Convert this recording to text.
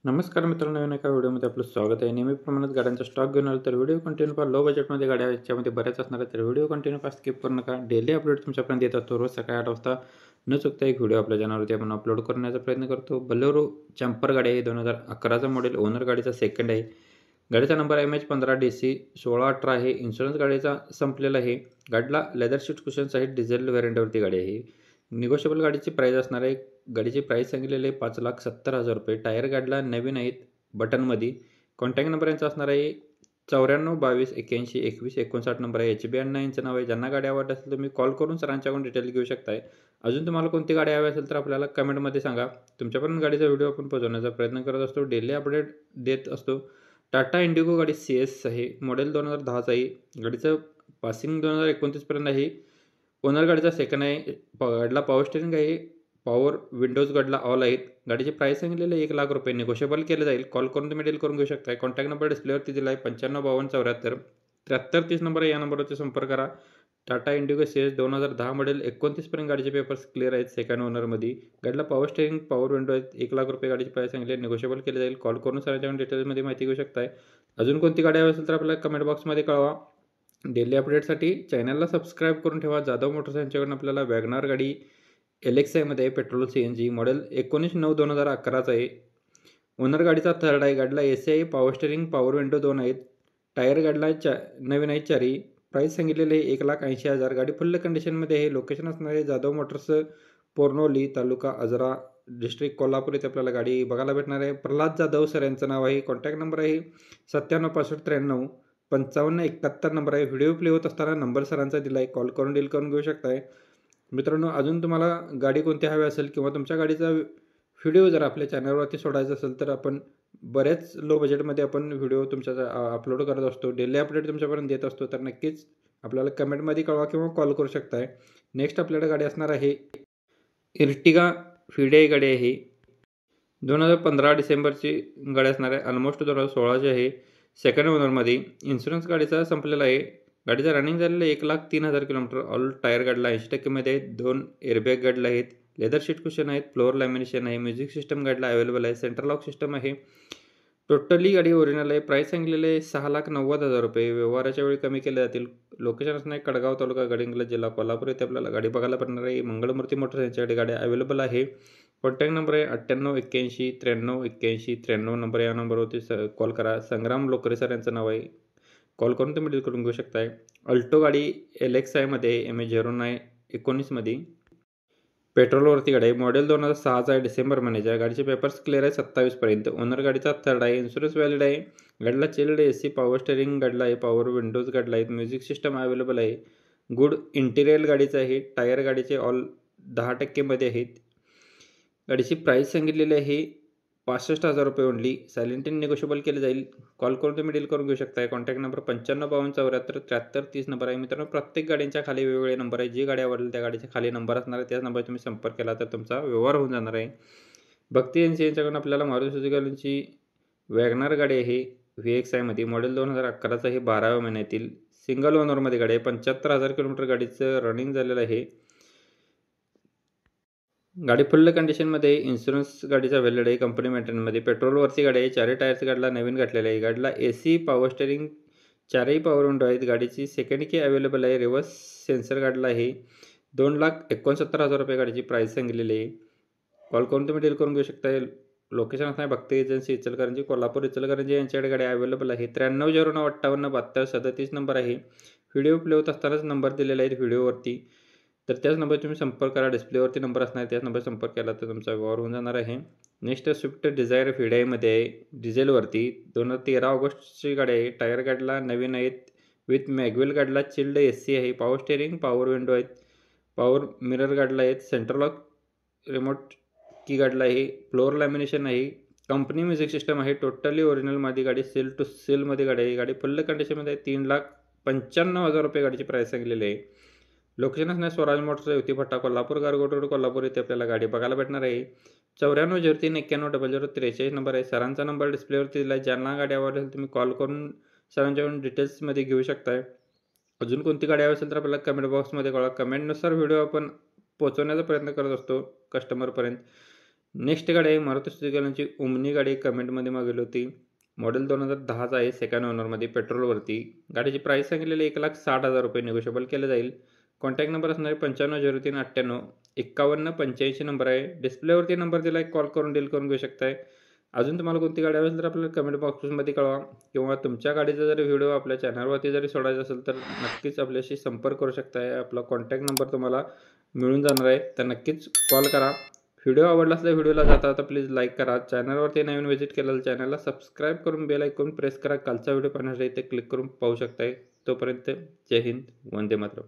नमस्कार मित्रांनो, नवीन एका व्हिडिओमध्ये आपलं स्वागत आहे. नेहमीप्रमाणेच गाड्यांचा स्टॉक घेऊन आलो तर व्हिडिओ कंटिन्यू पहा. लो बजेटमध्ये गाड्या याच्यामध्ये बऱ्याच असणार आहेत, तर व्हिडिओ कंटिन्यू पहा, स्किप करू नका. डेली अपडेट तुमच्यापर्यंत येत असतो. रोज सकाळी 8 वाजता न चुकता एक व्हिडिओ आपल्या चॅनलवरती आपण अपलोड करण्याचा प्रयत्न करतो. बलेरो चॅम्पर गाडी आहे, 2011चा मॉडेल, ओनर गाडीचा सेकंड आहे. गाडीचा नंबर MH15DC 1618 आहे. इन्शुरन्स गाडीचा संपलेला आहे. गाडीला लेदर सीट कुशन्स आहेत. डिझेल व्हेरियंटवरती गाडी आहे. निगोशिएबल गाडीची प्राईस असणार आहे. गाडीची प्राईस सांगितलेली आहे 5,70,000 रुपये. टायर गाडीला नवीन आहेत बटनमध्ये. कॉन्टॅक्ट नंबर यांचा असणार आहे 94 22 81 21 59 नंबर आहे. HB अण्णा यांचं नाव आहे. ज्यांना गाडी आवडत असेल तुम्ही कॉल करून सरांच्याकडून डिटेल घेऊ शकताय. अजून तुम्हाला कोणती गाडी हवी असेल तर आपल्याला कमेंटमध्ये सांगा. तुमच्यापर्यंत गाडीचा व्हिडिओ आपण पोहोचवण्याचा प्रयत्न करत असतो. डेली अपडेट देत असतो. टाटा इंडिगो गाडी CS आहे. मॉडेल 2010चं आहे. गाडीचं पासिंग 2029 पर्यंत आहे. ओनर गाडीचा सेकंड आहे. गाडीला पॉवर स्टेरिंग आहे. पॉवर विंडोज गाडीला ऑल आहेत. गाडीची प्राईस सांगितलेली आहे 1,00,000 रुपये. निगोशिएबल केलं जाईल. कॉल करून तुम्ही डील करून घेऊ शकता. कॉन्टॅक्ट नंबर डिस्प्लेवरती दिला आहे 955274 7330 नंबर आहे. या नंबरवरती संपर्क करा. टाटा इंडिगो CS 2010 मॉडेल 29 पर्यंत गाडीचे पेपर्स क्लिअर आहेत. सेकंड ओनरमध्ये गाडीला पॉवर स्टेरिंग पॉवर विंडो आहेत. 1,00,000 रुपये गाडीची प्राईस सांगितली आहे. निगोशिएबल केले जाईल. कॉल करून सरांच्याकडून डिटेल्समध्ये माहिती घेऊ शकताय. अजून कोणती गाडी हवी असेल तर आपल्याला कमेंट बॉक्समध्ये कळवा. डेली अपडेटसाठी चॅनलला सबस्क्राईब करून ठेवा. जाधव मोटर्स यांच्याकडून आपल्याला वॅगनार गाडी LXI पेट्रोल CNG मॉडेल 19/9/2011चा आहे. ओनर गाडीचा थर्ड आहे. गाडीला AC आहे. पॉवर स्टेरिंग पॉवर विंडो 2 आहेत. टायर गाडीला नवीन आहेत 4. प्राईस सांगितलेली आहे 1,80,000. गाडी फुल्ल कंडिशनमध्ये आहे. लोकेशन असणार आहे जाधव मोटर्स, पोर्नोली, तालुका आजरा, डिस्ट्रिक्ट कोल्हापूर इथे आपल्याला गाडी बघायला भेटणार आहे. प्रल्हाद जाधव सर यांचं नाव आहे. कॉन्टॅक्ट नंबर आहे 976593 5571 नंबर आहे. व्हिडिओ प्ले होत असताना नंबर सरांचा दिला आहे. कॉल करून डील करून घेऊ शकताय. मित्रांनो, अजून तुम्हाला गाडी कोणती हवी असेल किंवा तुमच्या गाडीचा व्हिडिओ जर आपल्या चॅनलवरती सोडायचा असेल तर आपण बऱ्याच लो बजेटमध्ये आपण व्हिडिओ तुमच्या अपलोड करत असतो. डेली अपडेट तुमच्यापर्यंत देत असतो. तर नक्कीच आपल्याला कमेंटमध्ये कळवा किंवा कॉल करू शकताय. नेक्स्ट आपल्याकडे गाडी असणार आहे इर्टिगा फिडे गाडी आहे. 2015 डिसेंबरची गाडी असणार आहे. ऑलमोस्ट 2016ची आहे. सेकंड ओनरमध्ये. इन्शुरन्स गाडीचा संपलेला आहे. गाडीचा रनिंग झालेला 1,03,000 किलोमीटर. ऑल टायर गाडीला 80%मध्ये आहेत. 2 एअरबॅग गाडीला आहेत. लेदर सीट कुशन आहेत. फ्लोअर लॅमिनेशन आहे. म्युझिक सिस्टम गाडीला अवेलेबल आहे. सेंट्रल लॉक सिस्टम आहे. टोटली गाडी ओरिजिनल आहे. प्राईस सांगितलेले आहे 6,90,000 रुपये. व्यवहाराच्या वेळी कमी केले जातील. लोकेशन असणार आहे कडगाव तालुका गडिंग्लज जिल्हा कोल्हापूर इथे आपल्याला गाडी बघायला पडणार आहे. मंगळमूर्ती मोटर्स यांच्याकडे गाडी अवेलेबल आहे. कॉन्टॅक्ट नंबर आहे 98 81 93 81 93 नंबर. या नंबरवरती कॉल करा. संग्राम लोकरे सर यांचं नाव आहे. कॉल करून तुम्ही डील करून घेऊ शकताय. अल्टो गाडी LXI MH09 19मध्ये पेट्रोलवरती गाडी आहे. मॉडेल 2006चा आहे. डिसेंबर महिन्याच्या. गाडीचे पेपर्स क्लिअर आहे 27 पर्यंत. ओनर गाडीचा थर्ड आहे. इन्शुरन्स व्हॅलिड आहे. गाडीला चिल्ड AC पॉवर स्टेरिंग गाडीला आहे. पॉवर विंडोज गाडीला आहेत. म्युझिक सिस्टम अवेलेबल आहे. गुड इंटिरियर गाडीचं आहे. टायर गाडीचे ऑल 10%मध्ये आहेत. गाडीची प्राईस सांगितलेली आहे 65,000 रुपये ओनली. सायलेंट इन निगोशिएबल केले जाईल. कॉल करून तुम्ही डील करून घेऊ शकताय. कॉन्टॅक्ट नंबर 955274 7330 नंबर आहे. मित्रांनो, प्रत्येक गाड्यांच्या खाली वेगवेगळे नंबर आहे. जी गाडी आवडेल त्या गाडीच्या खाली नंबर असणार आहे. त्याच नंबर तुम्ही संपर्क केला तर तुमचा व्यवहार होऊन जाणार आहे. भक्ती यांच्याकडून आपल्याला मारुती सुझुकी वॅगनार गाडी आहे. VXI मॉडेल 2011चा आहे. 12व्या महिन्यातील सिंगल ओनरमध्ये गाडी आहे. 75,000 किलोमीटर गाडीचं रनिंग झालेलं आहे. गाडी फुल्ल कंडिशनमध्ये. इन्शुरन्स गाडीचा व्हॅलिड आहे. कंपनी मेंटेनमध्ये. पेट्रोलवरती गाडी आहे. 4 टायर्स गाडीला नवीन घातलेले आहे. गाडीला AC पॉवर स्टेरिंग 4ही पॉवर विंडो आहेत. गाडीची सेकंड की अवेलेबल आहे. रिव्हर्स सेन्सर गाडीला आहे. 2,69,000 रुपये गाडीची प्राईस सांगितलेली आहे. कॉल करून तुम्ही डील करून घेऊ शकता. लोकेशन असणार भक्ती एजन्सी इचलकरंजी कोल्हापूर इचलकरंजी यांच्याकडे गाडी अवेलेबल आहे. 930958 नंबर आहे. व्हिडिओ प्ले होत असतानाच नंबर दिलेले आहेत व्हिडिओवरती. तर त्याच नंबर तुम्ही संपर्क करा. डिस्प्लेवरती नंबर असणार. त्याच नंबर संपर्क केला तर तुमचा व्यवहार होऊन जाणार आहे. नेक्स्ट स्विफ्ट डिझायर फिडाईमध्ये आहे. डिझेलवरती 2013 ऑगस्टची गाडी आहे. टायर गाडीला नवीन आहेत. विथ मॅग्वेल गाडीला चिल्ड AC आहे. पॉवर स्टेरिंग पॉवर विंडो आहेत. पॉवर मिरर गाडीला आहेत. सेंट्रल लॉक रिमोट की गाडीला आहे. फ्लोअर लॅमिनेशन आहे. कंपनी म्युझिक सिस्टम आहे. टोटली ओरिजिनलमध्ये गाडी सेल टू सेलमध्ये गाडी आहे. गाडी फुल्ल कंडिशनमध्ये आहे. 3,95,000 रुपये गाडीची प्राईस सांगलेली आहे. लोकेशन असणार स्वराज मोटर्स युती फट्टा कोल्हापूर गारगोट रोड कोल्हापूर इथे आपल्याला गाडी बघायला भेटणार आहे. 9403910043 नंबर आहे. सरांचा नंबर डिस्प्लेवरती दिला आहे. ज्यांना गाडी आवडेल तुम्ही कॉल करून सरांच्याकडून डिटेल्समध्ये घेऊ शकताय. अजून कोणती गाडी हवी असेल तर आपल्याला कमेंट बॉक्समध्ये कळवा. कमेंटनुसार व्हिडिओ आपण पोहोचवण्याचा प्रयत्न करत असतो कस्टमरपर्यंत. नेक्स्ट गाडी आहे मारुती सुझुकी ओमनी गाडी कमेंटमध्ये मागवली होती. मॉडेल 2010चा आहे, सेकंड ओनरमध्ये पेट्रोलवरती. गाडीची प्राईस सांगितलेली 1,60,000 रुपये, निगोशिएबल केलं जाईल. कॉन्टॅक्ट नंबर असणार आहे 950398 5185 नंबर आहे. डिस्प्लेवरती नंबर दिला आहे, कॉल करून डील करून घेऊ शकताय. अजून तुम्हाला कोणती गाडी हवी तर आपल्याला कमेंट बॉक्समध्ये कळवा, किंवा तुमच्या गाडीचा जरी व्हिडिओ आपल्या चॅनलवरती जरी सोडायचा असेल तर नक्कीच आपल्याशी संपर्क करू शकताय. आपला कॉन्टॅक्ट नंबर तुम्हाला मिळून जाणार आहे, तर नक्कीच कॉल करा. व्हिडिओ आवडला असल्यास व्हिडिओला जाता प्लीज लाईक करा. चॅनलवरती नवीन व्हिजिट केलं तर चॅनलला सबस्क्राईब करून बेल आयकॉन प्रेस करा. कालचा व्हिडिओ पाहण्यासाठी इथे क्लिक करून पाहू शकताय. तोपर्यंत जय हिंद, वंदे मातरम.